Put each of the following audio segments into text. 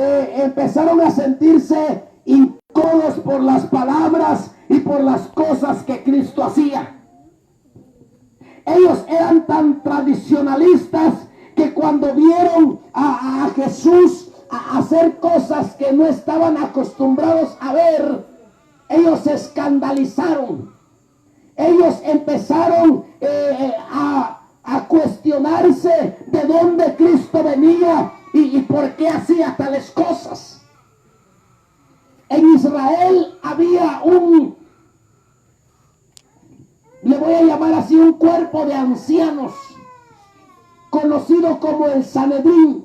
empezaron a sentirse incómodos por las palabras y por las cosas que Cristo hacía. Ellos eran tan tradicionalistas que cuando vieron a Jesús a hacer cosas que no estaban acostumbrados a ver, ellos se escandalizaron. Ellos empezaron a cuestionarse de dónde Cristo venía y por qué hacía tales cosas. En Israel había le voy a llamar así, un cuerpo de ancianos, conocido como el Sanedrín.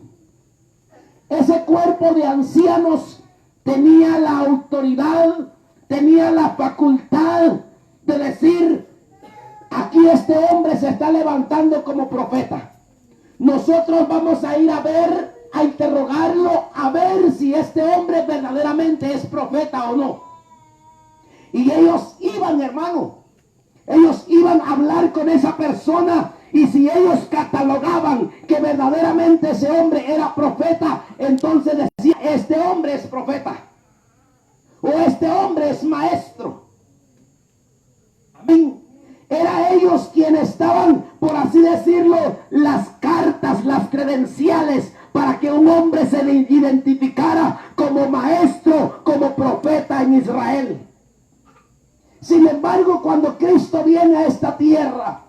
Ese cuerpo de ancianos tenía la autoridad, tenía la facultad de decir: aquí este hombre se está levantando como profeta. Nosotros vamos a ir a interrogarlo, a ver si este hombre verdaderamente es profeta o no. Y ellos iban, hermano, ellos iban a hablar con esa persona, y si ellos catalogaban que verdaderamente ese hombre era profeta, entonces decía: este hombre es profeta, o este hombre es maestro. Amén. Era ellos quienes estaban, por así decirlo, las cartas, las credenciales para que un hombre se identificara como maestro, como profeta en Israel. Sin embargo, cuando Cristo viene a esta tierra,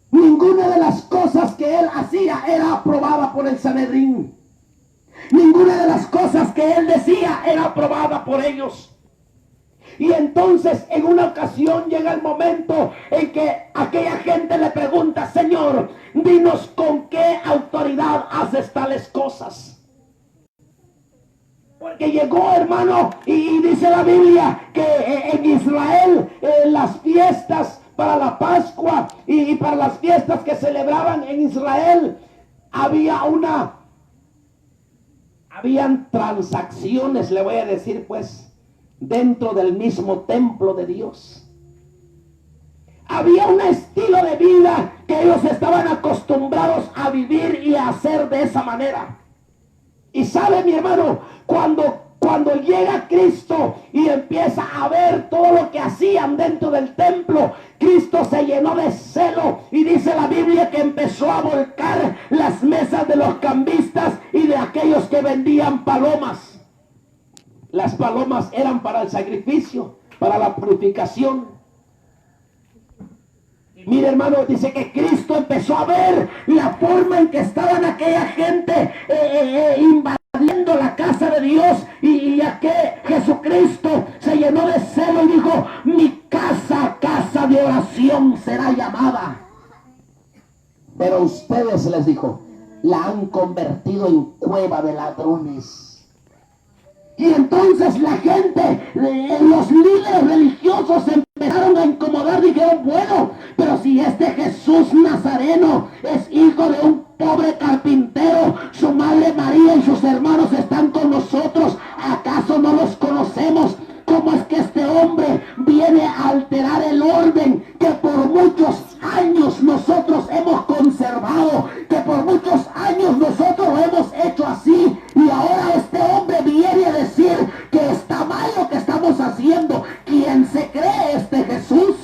ninguna de las cosas que él hacía era aprobada por el Sanedrín. Ninguna de las cosas que él decía era aprobada por ellos. Y entonces en una ocasión llega el momento en que aquella gente le pregunta: Señor, dinos con qué autoridad haces tales cosas. Porque llegó, hermano, y dice la Biblia que en Israel las fiestas para la Pascua y para las fiestas que celebraban en Israel, habían transacciones, le voy a decir pues, dentro del mismo templo de Dios. Había un estilo de vida que ellos estaban acostumbrados a vivir y a hacer de esa manera. Y sabe, mi hermano, cuando llega Cristo y empieza a ver todo lo que hacían dentro del templo, Cristo se llenó de celo, y dice la Biblia que empezó a volcar las mesas de los cambistas y de aquellos que vendían palomas. Las palomas eran para el sacrificio, para la purificación. Y mire, hermano, dice que Cristo empezó a ver la forma en que estaban aquella gente invadiendo la casa de Dios, y a que Jesucristo se llenó de celo y dijo: mi casa, casa de oración será llamada. Pero ustedes, les dijo, la han convertido en cueva de ladrones. Y entonces la gente, los líderes religiosos empezaron a incomodar. Dijeron: bueno, pero si este Jesús Nazareno es hijo de un pobre carpintero, su madre María y sus hermanos están con nosotros, ¿acaso no los conocemos? ¿Cómo es que este hombre viene a alterar el orden que por muchos años nosotros hemos conservado, que por muchos años nosotros lo hemos hecho así, y ahora este hombre viene a decir que está mal lo que estamos haciendo? ¿Quién se cree este Jesús?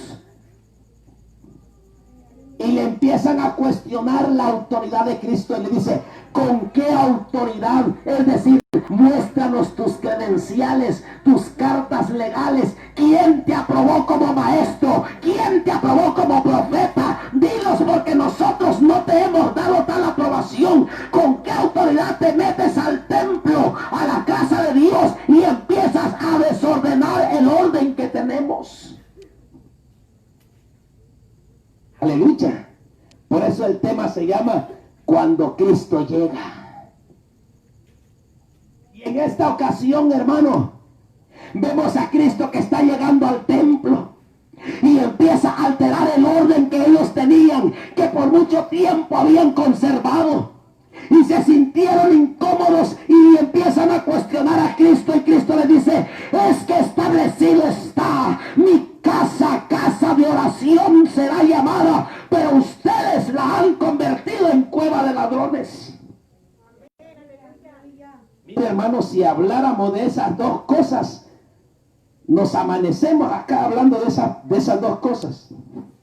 Y le empiezan a cuestionar la autoridad de Cristo, y le dice: ¿con qué autoridad? Es decir, muéstranos tus credenciales, tus cartas legales. ¿Quién te aprobó como maestro? ¿Quién te aprobó como profeta? Dinos, porque nosotros no te hemos dado tal aprobación. ¿Con qué autoridad te metes al templo, a la casa de Dios, y empiezas a desordenar el orden que tenemos? Aleluya. Por eso el tema se llama Cuando Cristo llega. Y en esta ocasión, hermano, vemos a Cristo que está llegando al templo y empieza a alterar el orden que ellos tenían, que por mucho tiempo habían conservado. Y se sintieron incómodos y empiezan a cuestionar a Cristo, y Cristo les dice: es que establecido está, mi casa, casa de oración será llamada, pero ustedes la han convertido en cueva de ladrones. Hermanos, si habláramos de esas dos cosas, nos amanecemos acá hablando de esas dos cosas.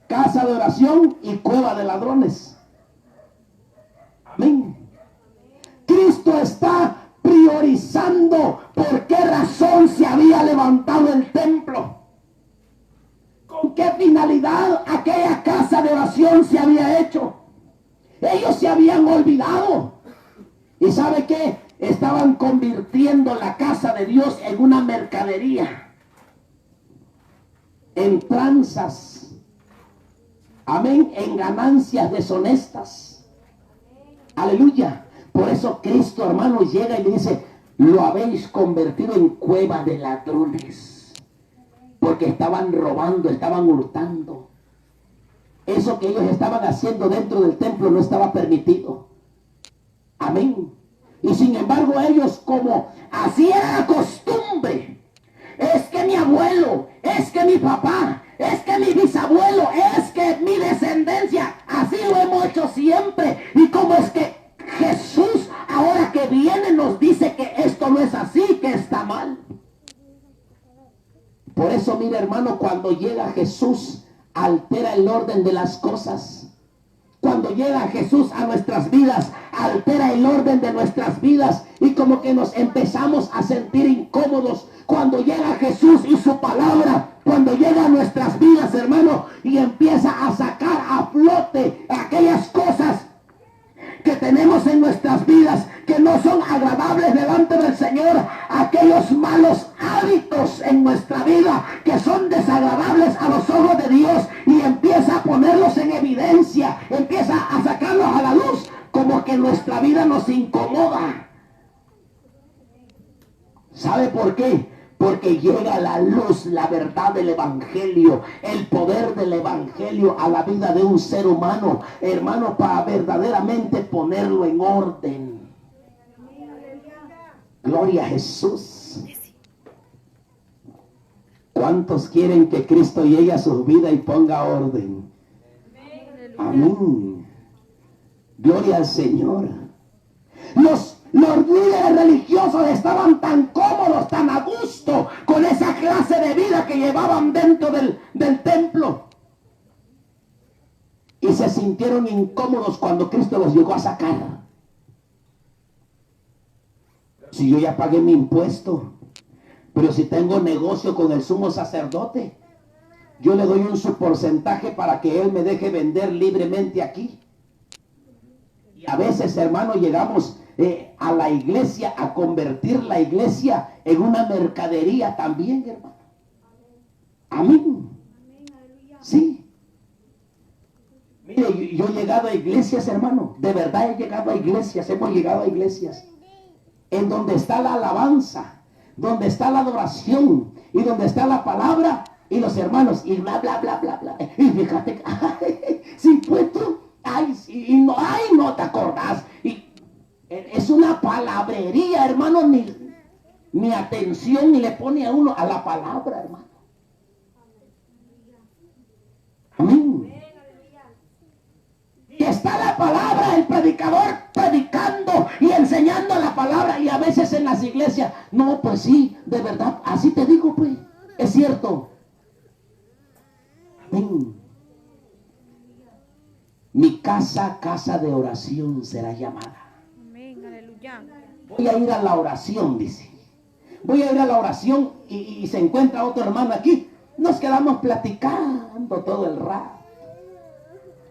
Casa de oración y cueva de ladrones. Amén. Cristo está priorizando por qué razón se había levantado el templo. ¿Con qué finalidad aquella casa de oración se había hecho? Ellos se habían olvidado. ¿Y sabe qué? Estaban convirtiendo la casa de Dios en una mercadería, en tranzas, amén, en ganancias deshonestas. Aleluya. Por eso Cristo, hermano, llega y le dice: lo habéis convertido en cueva de ladrones, porque estaban robando, estaban hurtando. Eso que ellos estaban haciendo dentro del templo no estaba permitido. Amén. Y sin embargo ellos, como hacía la costumbre, es que mi abuelo, es que mi papá, es que mi bisabuelo, es que mi descendencia, así lo hemos hecho siempre. Y como es que Jesús, ahora que viene, nos dice que esto no es así, que está mal. Por eso, mira, hermano, cuando llega Jesús, altera el orden de las cosas. Cuando llega Jesús a nuestras vidas, altera el orden de nuestras vidas, y como que nos empezamos a sentir incómodos. Cuando llega Jesús y su palabra, cuando llega a nuestras vidas, hermano, y empieza a sacar a flote aquellas cosas que tenemos en nuestras vidas que no son agradables delante del Señor, aquellos malos hábitos en nuestra vida que son desagradables a los ojos de Dios, y empieza a ponerlos en evidencia, empieza a sacarlos a la luz, como que nuestra vida nos incomoda. ¿Sabe por qué? Porque llega la luz, la verdad del evangelio, el poder del evangelio a la vida de un ser humano, hermano, para verdaderamente ponerlo en orden. Gloria a Jesús. ¿Cuántos quieren que Cristo llegue a su vida y ponga orden? Amén. Gloria al Señor. Los líderes religiosos estaban tan cómodos, tan a gusto con esa clase de vida que llevaban dentro del templo, y se sintieron incómodos cuando Cristo los llegó a sacar. Si yo ya pagué mi impuesto, pero si tengo negocio con el sumo sacerdote, yo le doy un su porcentaje para que él me deje vender libremente aquí. Y a veces, hermano, llegamos a la iglesia, a convertir la iglesia en una mercadería también, hermano. Amén. Sí. Mire, yo he llegado a iglesias, hermano, de verdad he llegado a iglesias, hemos llegado a iglesias en donde está la alabanza, donde está la adoración y donde está la palabra y los hermanos y bla bla bla bla bla. Y fíjate, si puesto, y no te acordás. Y es una palabrería, hermano, ni atención ni le pone a uno a la palabra, hermano. Amén. Y está la palabra, el predicador predicando y enseñando la palabra, y a veces en las iglesias, no, pues sí, de verdad, así te digo, pues, es cierto. Amén. Mi casa, casa de oración será llamada. Amén, aleluya. Voy a ir a la oración, dice. Voy a ir a la oración y se encuentra otro hermano aquí. Nos quedamos platicando todo el rato.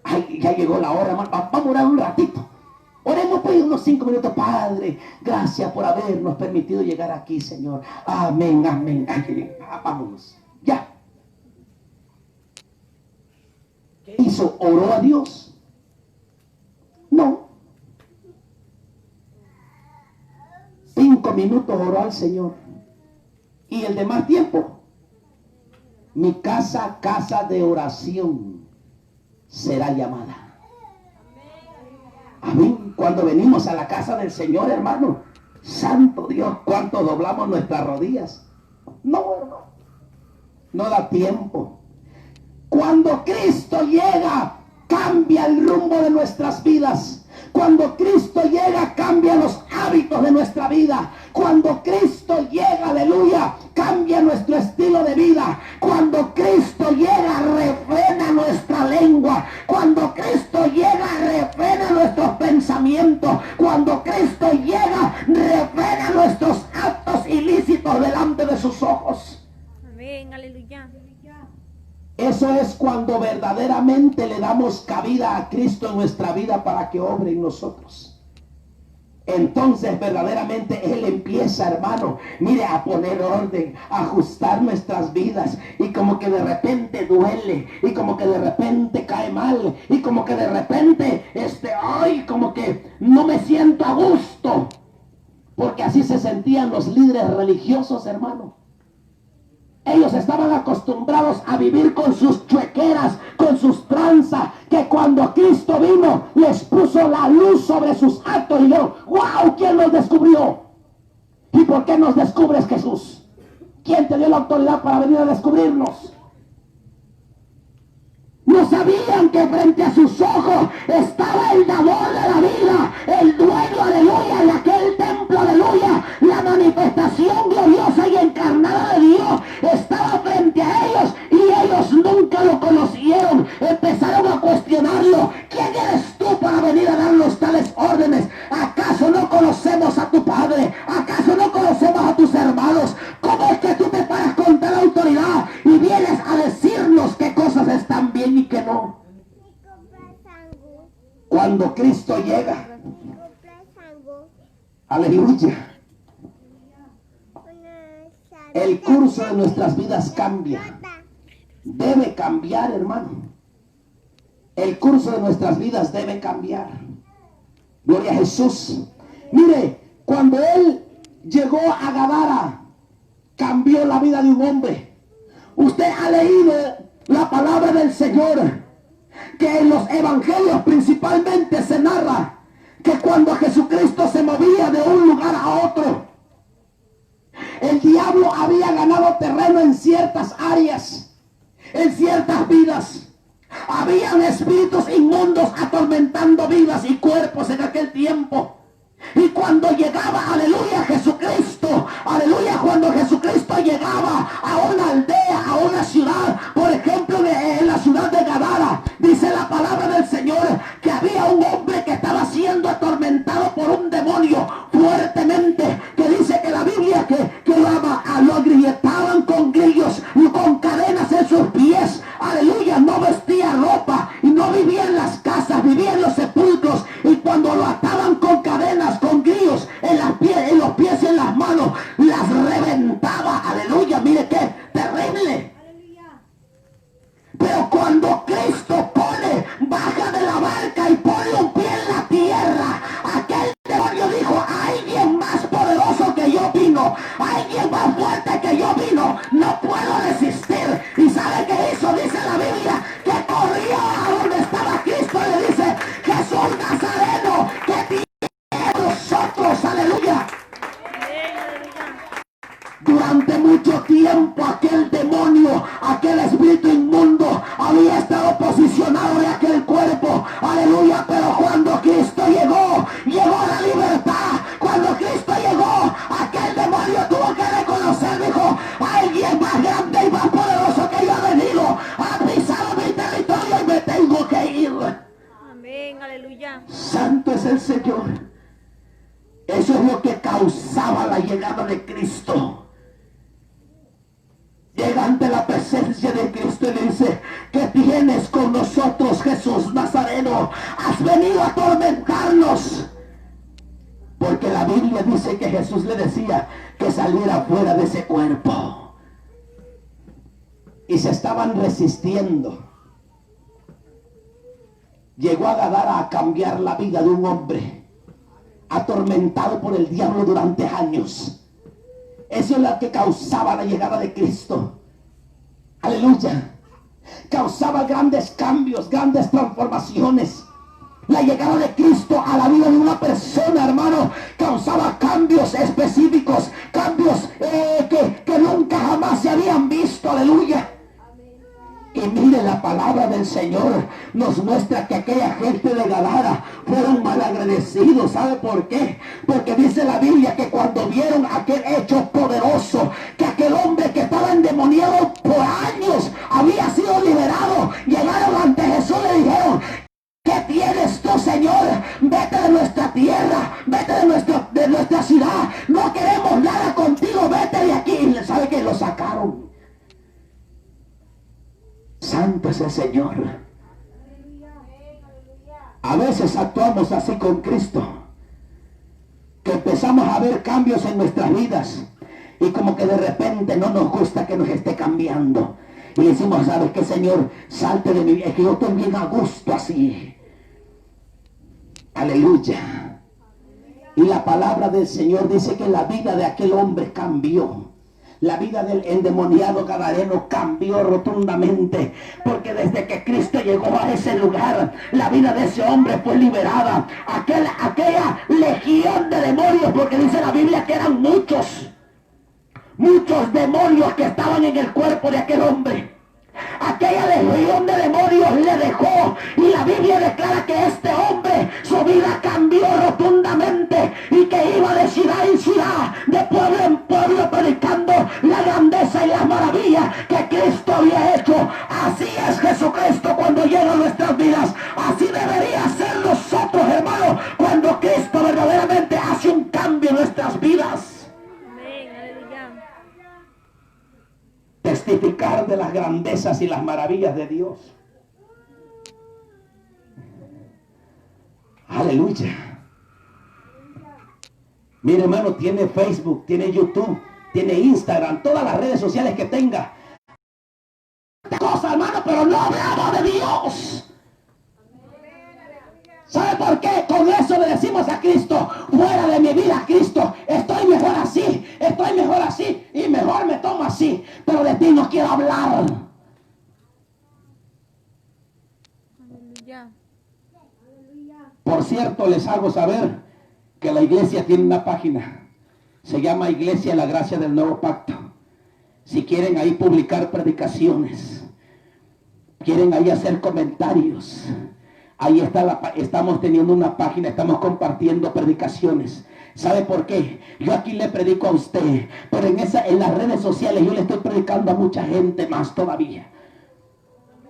Ay, ya llegó la hora, hermano. Vamos a orar un ratito. Oremos pues unos 5 minutos. Padre, gracias por habernos permitido llegar aquí, Señor. Amén, amén. Ay, vámonos. Ya. ¿Qué hizo? ¿Oró a Dios? No. 5 minutos oró al Señor. Y el demás tiempo, mi casa, casa de oración será llamada. Amén. Cuando venimos a la casa del Señor, hermano, santo Dios, cuánto doblamos nuestras rodillas. No, hermano, no da tiempo. Cuando Cristo llega, cambia el rumbo de nuestras vidas. Cuando Cristo llega, cambia los hábitos de nuestra nuestra vida. Cuando Cristo llega, aleluya, cambia nuestro estilo de vida. Cuando Cristo llega, refrena nuestra lengua. Cuando Cristo llega, refrena nuestros pensamientos. Cuando Cristo llega, refrena nuestros actos ilícitos delante de sus ojos. Amén, aleluya. Eso es cuando verdaderamente le damos cabida a Cristo en nuestra vida para que obre en nosotros. Entonces verdaderamente Él empieza, hermano, mire, a poner orden, a ajustar nuestras vidas. Y como que de repente duele, y como que de repente cae mal, y como que de repente, ay, como que no me siento a gusto. Porque así se sentían los líderes religiosos, hermano. Ellos estaban acostumbrados a vivir con sus chuequeras, con sus tranzas, que cuando Cristo vino les puso la luz sobre sus actos y dijeron, wow, ¿quién nos descubrió? ¿Y por qué nos descubres, Jesús? ¿Quién te dio la autoridad para venir a descubrirnos? No sabían que frente a sus ojos estaba el dador de la vida, el dueño, aleluya, de aquel templo, aleluya. La manifestación gloriosa y encarnada de Dios estaba frente a ellos y ellos nunca lo conocieron. Empezaron a cuestionarlo. ¿Quién eres tú para venir a darnos tales órdenes? ¿Acaso no conocemos a tu Padre? ¿Acaso no conocemos a tus hermanos? ¿Cómo es que tú te paras con tal autoridad y vienes a decirnos qué cosas están bien y que no? Cuando Cristo llega, aleluya, el curso de nuestras vidas cambia. Debe cambiar, hermano. El curso de nuestras vidas debe cambiar. Gloria a Jesús. Mire, cuando Él llegó a Gadara, cambió la vida de un hombre. Usted ha leído la palabra del Señor, que en los evangelios principalmente se narra que cuando Jesucristo se movía de un lugar a otro, el diablo había ganado terreno en ciertas áreas, en ciertas vidas. Habían espíritus inmundos atormentando vidas y cuerpos en aquel tiempo. Y cuando llegaba, aleluya, Jesucristo, aleluya, cuando Jesucristo llegaba a una aldea, a una ciudad, por ejemplo, en la ciudad de Gadara, dice la palabra del Señor que había un hombre que estaba siendo atormentado por un demonio fuertemente, que dice que la Biblia que lo agrietaban con grillos y con cadenas en sus pies, aleluya, no vestía ropa y no vivía en las casas, vivía en los sepulcros, y cuando lo ataban con cadenas, con grillos en los pies y en las manos, las reventaba, aleluya, mire qué terrible. Pero cuando Cristo baja de la barca y pone un pie en la tierra, aquel demonio dijo, alguien más poderoso que yo vino, alguien más fuerte que yo vino, no puedo resistir. ¿Y sabe qué hizo? Dice la Biblia que corrió a donde estaba Cristo y le dice, Jesús Nazareno, que tiene nosotros, aleluya. Durante mucho tiempo aquel demonio, aquel espíritu inmundo había estado posicionado en aquel cuerpo, aleluya, pero cuando Cristo llegó la libertad. Cuando Cristo llegó, aquel demonio tuvo que reconocer, dijo, alguien más grande y más poderoso que yo ha venido, ha pisado mi territorio y me tengo que ir. Amén, aleluya. Santo es el Señor. Eso es lo que causaba la llegada de Cristo. Llega ante la presencia de Cristo y le dice, ¿qué tienes con nosotros, Jesús Nazareno? Has venido a atormentarnos. Porque la Biblia dice que Jesús le decía que saliera fuera de ese cuerpo. Y se estaban resistiendo. Llegó a Gadara a cambiar la vida de un hombre atormentado por el diablo durante años. Eso es lo que causaba la llegada de Cristo. Aleluya. Causaba grandes cambios, grandes transformaciones. La llegada de Cristo a la vida de una persona, hermano, causaba cambios específicos, cambios que nunca jamás se habían visto. Aleluya. Y mire la palabra del Señor nos muestra que aquella gente de Gadara fueron malagradecidos. ¿Sabe por qué? Porque dice la Biblia que cuando vieron aquel hecho poderoso, que aquel hombre que estaba endemoniado por años había sido liberado, llegaron ante Jesús y le dijeron: ¿qué tienes tú, Señor? Vete de nuestra tierra, vete de nuestra ciudad, no queremos nada contigo, vete de aquí. Y sabe que lo sacaron. Santo es el Señor. A veces actuamos así con Cristo, que empezamos a ver cambios en nuestras vidas y como que de repente no nos gusta que nos esté cambiando. Y le decimos: ¿sabes qué, Señor? Salte de mi vida, es que yo estoy bien a gusto así. Aleluya. Y la palabra del Señor dice que la vida de aquel hombre cambió. La vida del endemoniado gadareno cambió rotundamente, porque desde que Cristo llegó a ese lugar, la vida de ese hombre fue liberada. Aquella legión de demonios, porque dice la Biblia que eran muchos demonios que estaban en el cuerpo de aquel hombre. Aquella legión de demonios le dejó, y la Biblia declara que este hombre, su vida cambió rotundamente, y que iba de ciudad en ciudad, de pueblo en pueblo, predicando la grandeza y la maravilla que Cristo había hecho. Así es Jesucristo cuando llega a nuestras vidas. Así debería ser nosotros, hermanos, cuando Cristo verdaderamente hace un cambio en nuestras vidas. Testificar de las grandezas y las maravillas de Dios. Aleluya. Mire, hermano, tiene Facebook, tiene YouTube, tiene Instagram, todas las redes sociales que tenga. Cosa, hermano, pero no hablamos de Dios. ¿Sabe por qué? Con eso le decimos a Cristo: fuera de mi vida, Cristo, estoy mejor así, y mejor me tomo así, pero de ti no quiero hablar. Aleluya. Por cierto, les hago saber que la iglesia tiene una página, se llama Iglesia La Gracia del Nuevo Pacto. Si quieren ahí publicar predicaciones, quieren ahí hacer comentarios, ahí está estamos teniendo una página, estamos compartiendo predicaciones. ¿Sabe por qué? Yo aquí le predico a usted, pero en las redes sociales yo le estoy predicando a mucha gente más todavía.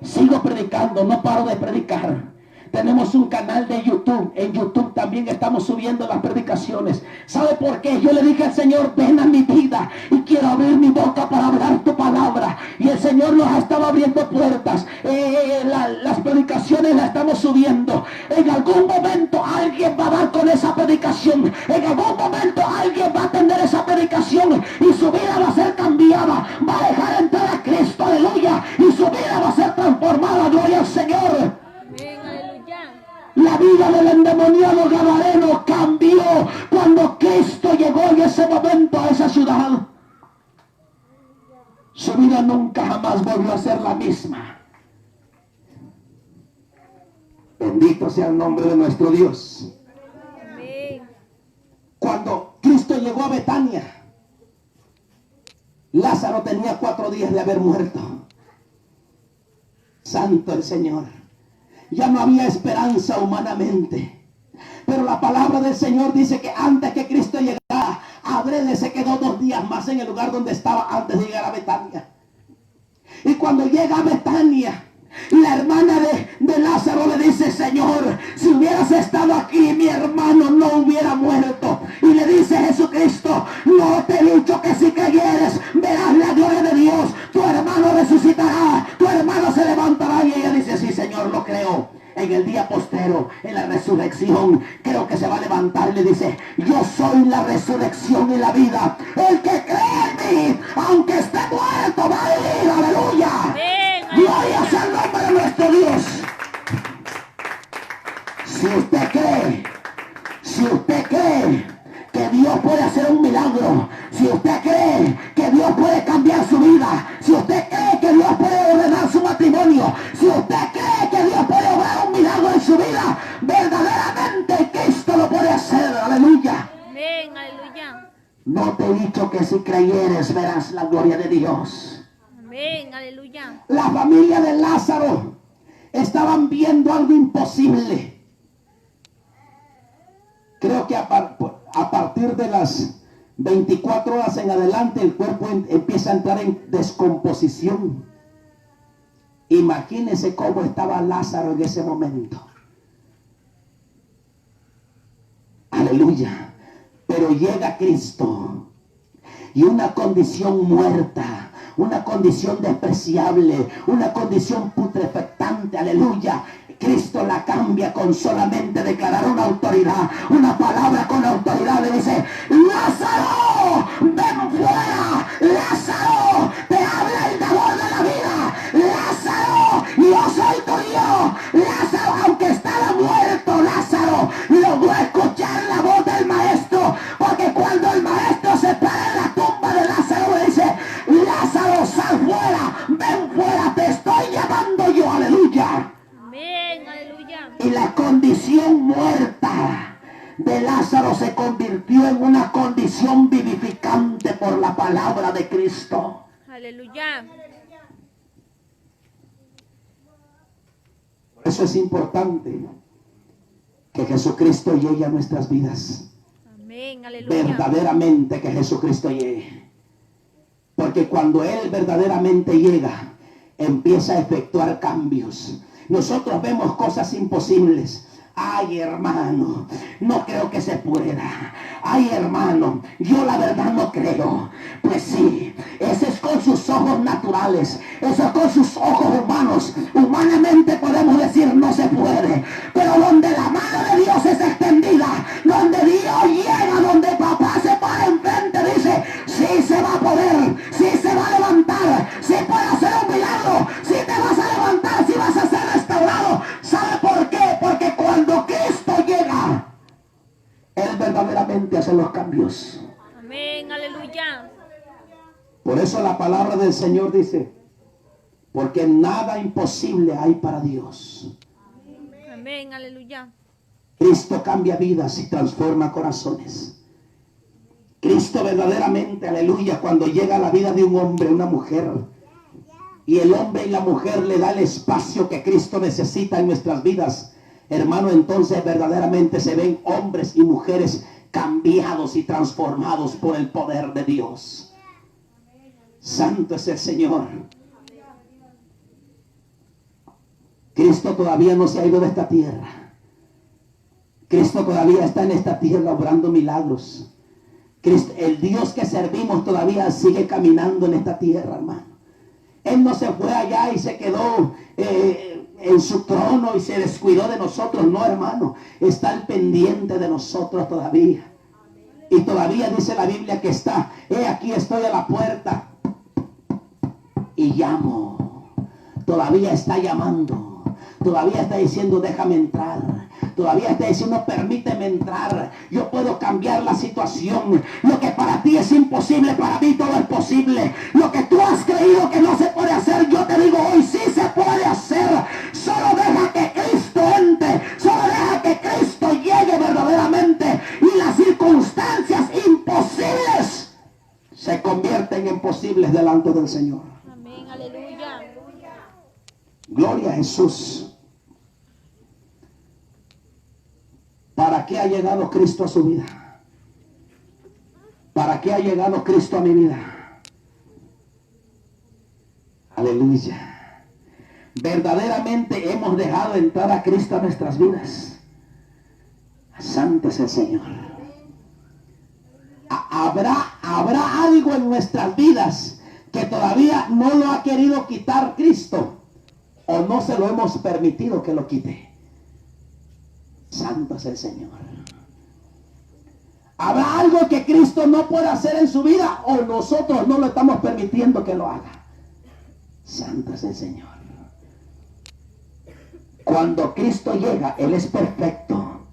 Sigo predicando, no paro de predicar. Tenemos un canal de YouTube. En YouTube también estamos subiendo las predicaciones. ¿Sabe por qué? Yo le dije al Señor: ven a mi vida y quiero abrir mi boca para hablar tu palabra. Y el Señor nos ha estado abriendo puertas. Las predicaciones las estamos subiendo. En algún momento alguien va a dar con esa predicación. En algún momento alguien va a atender esa predicación y su vida va a ser cambiada. Va a dejar entrar a Cristo, aleluya, y su vida va a ser transformada. Gloria al Señor. La vida del endemoniado gadareno cambió cuando Cristo llegó en ese momento a esa ciudad. Su vida nunca jamás volvió a ser la misma. Bendito sea el nombre de nuestro Dios. Cuando Cristo llegó a Betania, Lázaro tenía 4 días de haber muerto. Santo el Señor. Ya no había esperanza humanamente. Pero la palabra del Señor dice que antes que Cristo llegara, adrede se quedó 2 días más en el lugar donde estaba antes de llegar a Betania. Y cuando llega a Betania, la hermana de Lázaro le dice: Señor, si hubieras estado aquí, mi hermano no hubiera muerto. Y le dice Jesucristo: no te he dicho que si creyeres verás la gloria de Dios, tu hermano resucitará, tu hermano se levantará. Y ella dice: sí, Señor, lo creo. En el día postero, en la resurrección, creo que se va a levantar y le dice: yo soy la resurrección y la vida. El que cree en mí, aunque esté muerto, va a vivir. Aleluya. Gloria sea el nombre de nuestro Dios. Si usted cree que Dios puede hacer un milagro, si usted cree que Dios puede cambiar su vida, si usted cree que Dios puede ordenar su matrimonio, si usted cree que Dios puede obrar un milagro en su vida, verdaderamente Cristo lo puede hacer. Aleluya. Amén, aleluya. No te he dicho que si creyeres verás la gloria de Dios. Amén, aleluya. La familia de Lázaro estaban viendo algo imposible. Creo que a partir de las 24 horas en adelante el cuerpo empieza a entrar en descomposición. Imagínense cómo estaba Lázaro en ese momento. Aleluya. Pero llega Cristo y una condición muerta, una condición despreciable, una condición putrefactante, aleluya, Cristo la cambia con solamente declarar una autoridad, una palabra con autoridad. Le dice: Lázaro, ven fuera. Lázaro, te habla el dador de la vida. Lázaro, yo soy tu Dios. Lázaro, aunque estaba muerto, Lázaro logró escuchar la voz del maestro, porque cuando el maestro se para en la tumba de Lázaro, le dice: Lázaro, sal fuera, ven fuera, te estoy llamando yo. Aleluya. Amén, aleluya. Y la condición muerta de Lázaro se convirtió en una condición vivificante por la palabra de Cristo. Aleluya. Por eso es importante que Jesucristo llegue a nuestras vidas. Amén, aleluya. Verdaderamente que Jesucristo llegue. Porque cuando Él verdaderamente llega, empieza a efectuar cambios. Nosotros vemos cosas imposibles. Ay, hermano, no creo que se pueda. Ay, hermano, yo la verdad no creo. Pues sí, ese es con sus ojos naturales, eso es con sus ojos humanos. Humanamente podemos decir no se puede, pero donde la mano de Dios es extendida, donde Dios llega, donde papá se para enfrente, dice: sí se va a poder, sí se va a levantar, sí puede hacer un milagro, sí te vas a levantar, sí vas a ser restaurado. ¿Sabe por qué? Porque cuando Cristo llega, Él verdaderamente hace los cambios. Amén, aleluya. Por eso la palabra del Señor dice: porque nada imposible hay para Dios. Amén, aleluya. Cristo cambia vidas y transforma corazones. Cristo verdaderamente, aleluya, cuando llega a la vida de un hombre, una mujer, y el hombre y la mujer le da el espacio que Cristo necesita en nuestras vidas, hermano, entonces verdaderamente se ven hombres y mujeres cambiados y transformados por el poder de Dios. Santo es el Señor. Cristo todavía no se ha ido de esta tierra. Cristo todavía está en esta tierra obrando milagros. Cristo, el Dios que servimos todavía sigue caminando en esta tierra, hermano. Él no se fue allá y se quedó en su trono y se descuidó de nosotros. No, hermano, está al pendiente de nosotros todavía. Y todavía dice la Biblia que está: he aquí estoy a la puerta y llamo. Todavía está llamando. Todavía está diciendo: déjame entrar. Todavía está diciendo: permíteme entrar. Yo puedo cambiar la situación. Lo que para ti es imposible, para mí todo es posible. Lo que tú has creído que no se puede hacer, yo te digo hoy: sí se puede hacer. Solo deja que Cristo entre. Solo deja que Cristo llegue verdaderamente, y las circunstancias imposibles se convierten en posibles delante del Señor. Amén, aleluya. Gloria a Jesús. ¿Para qué ha llegado Cristo a su vida? ¿Para qué ha llegado Cristo a mi vida? Aleluya. Verdaderamente hemos dejado entrar a Cristo a nuestras vidas. Santo es el Señor. ¿Habrá algo en nuestras vidas que todavía no lo ha querido quitar Cristo? ¿O no se lo hemos permitido que lo quite? Santo es el Señor. ¿Habrá algo que Cristo no puede hacer en su vida, o nosotros no lo estamos permitiendo que lo haga? Santo es el Señor. Cuando Cristo llega, Él es perfecto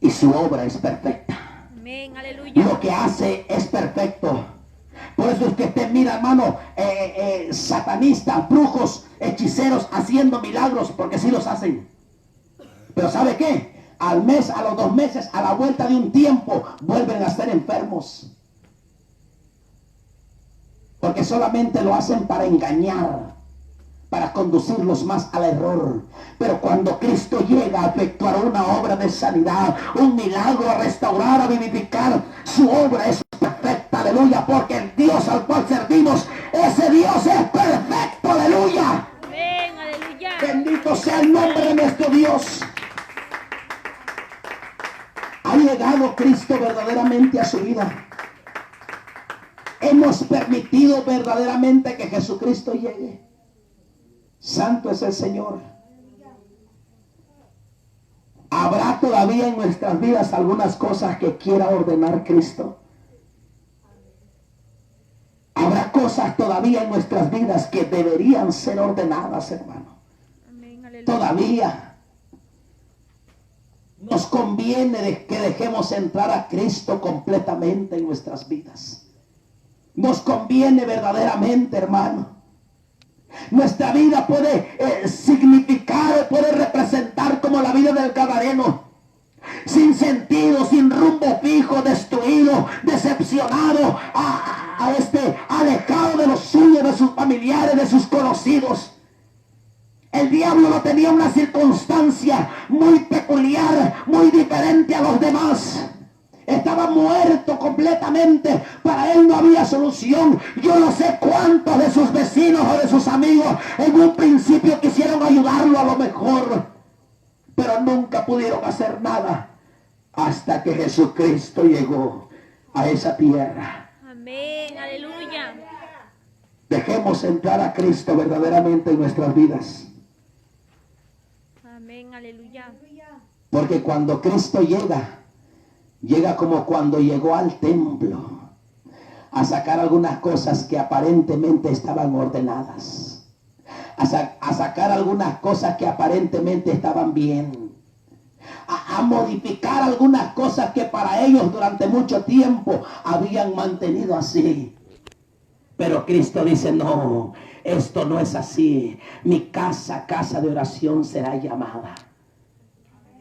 y su obra es perfecta. Amén, aleluya. Lo que hace es perfecto. Por eso es que usted mira, hermano, satanistas, brujos, hechiceros haciendo milagros, porque sí los hacen. Pero ¿sabe qué? Al mes, a los 2 meses, a la vuelta de un tiempo, vuelven a estar enfermos. Porque solamente lo hacen para engañar, para conducirlos más al error. Pero cuando Cristo llega a efectuar una obra de sanidad, un milagro, a restaurar, a vivificar, su obra es perfecta, aleluya, porque el Dios al cual servimos, ese Dios es perfecto, aleluya. Amén, aleluya. Bendito sea el nombre de nuestro Dios. ¿Ha llegado Cristo verdaderamente a su vida? Hemos permitido verdaderamente que Jesucristo llegue. Santo es el Señor. ¿Habrá todavía en nuestras vidas algunas cosas que quiera ordenar Cristo? ¿Habrá cosas todavía en nuestras vidas que deberían ser ordenadas, hermano? Amén, aleluya. Todavía nos conviene que dejemos entrar a Cristo completamente en nuestras vidas. Nos conviene verdaderamente, hermano. Nuestra vida puede significar, puede representar como la vida del Gadareno, sin sentido, sin rumbo fijo, destruido, decepcionado, alejado de los suyos, de sus familiares, de sus conocidos. El diablo no tenía una circunstancia muy peculiar, muy diferente a los demás. Estaba muerto completamente. Para él no había solución. Yo no sé cuántos de sus vecinos o de sus amigos en un principio quisieron ayudarlo a lo mejor, pero nunca pudieron hacer nada hasta que Jesucristo llegó a esa tierra. Amén, aleluya. Dejemos entrar a Cristo verdaderamente en nuestras vidas. Amén, aleluya. Porque cuando Cristo llega como cuando llegó al templo a sacar algunas cosas que aparentemente estaban ordenadas, a sacar algunas cosas que aparentemente estaban bien, a modificar algunas cosas que para ellos durante mucho tiempo habían mantenido así. Pero Cristo dice: no, esto no es así. Mi casa, casa de oración será llamada.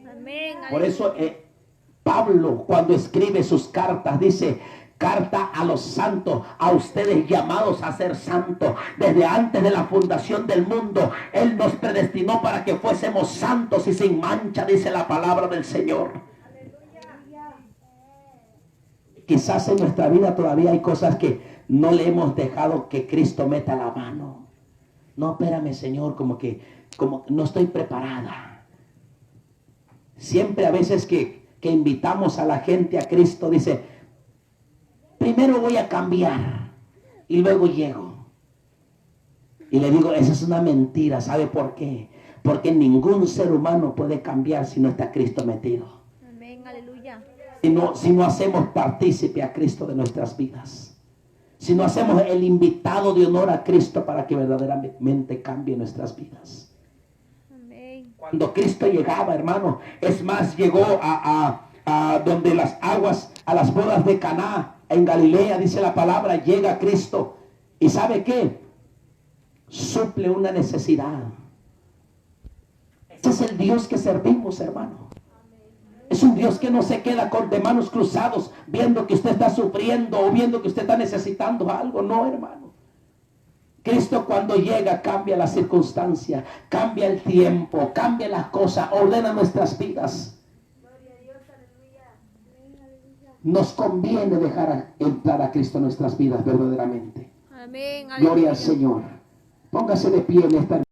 Amén, Por eso Pablo, cuando escribe sus cartas, dice: carta a los santos, a ustedes llamados a ser santos. Desde antes de la fundación del mundo, Él nos predestinó para que fuésemos santos y sin mancha, dice la palabra del Señor. Quizás en nuestra vida todavía hay cosas que no le hemos dejado que Cristo meta la mano. No, espérame, Señor, como no estoy preparada. Siempre a veces que invitamos a la gente a Cristo, dice: primero voy a cambiar y luego llego. Y le digo, esa es una mentira. ¿Sabe por qué? Porque ningún ser humano puede cambiar si no está Cristo metido. amén, aleluya. Si no hacemos partícipe a Cristo de nuestras vidas. Si no hacemos el invitado de honor a Cristo para que verdaderamente cambie nuestras vidas. Cuando Cristo llegaba, hermano, es más, llegó a donde las aguas, a las bodas de Caná, en Galilea, dice la palabra, llega Cristo. ¿Y sabe qué? Suple una necesidad. Ese es el Dios que servimos, hermano. Es un Dios que no se queda de manos cruzados viendo que usted está sufriendo o viendo que usted está necesitando algo. No, hermano. Cristo cuando llega cambia la circunstancia, cambia el tiempo, cambia las cosas, ordena nuestras vidas. Nos conviene dejar entrar a Cristo en nuestras vidas verdaderamente. Amén, aleluya. Gloria al Señor. Póngase de pie en esta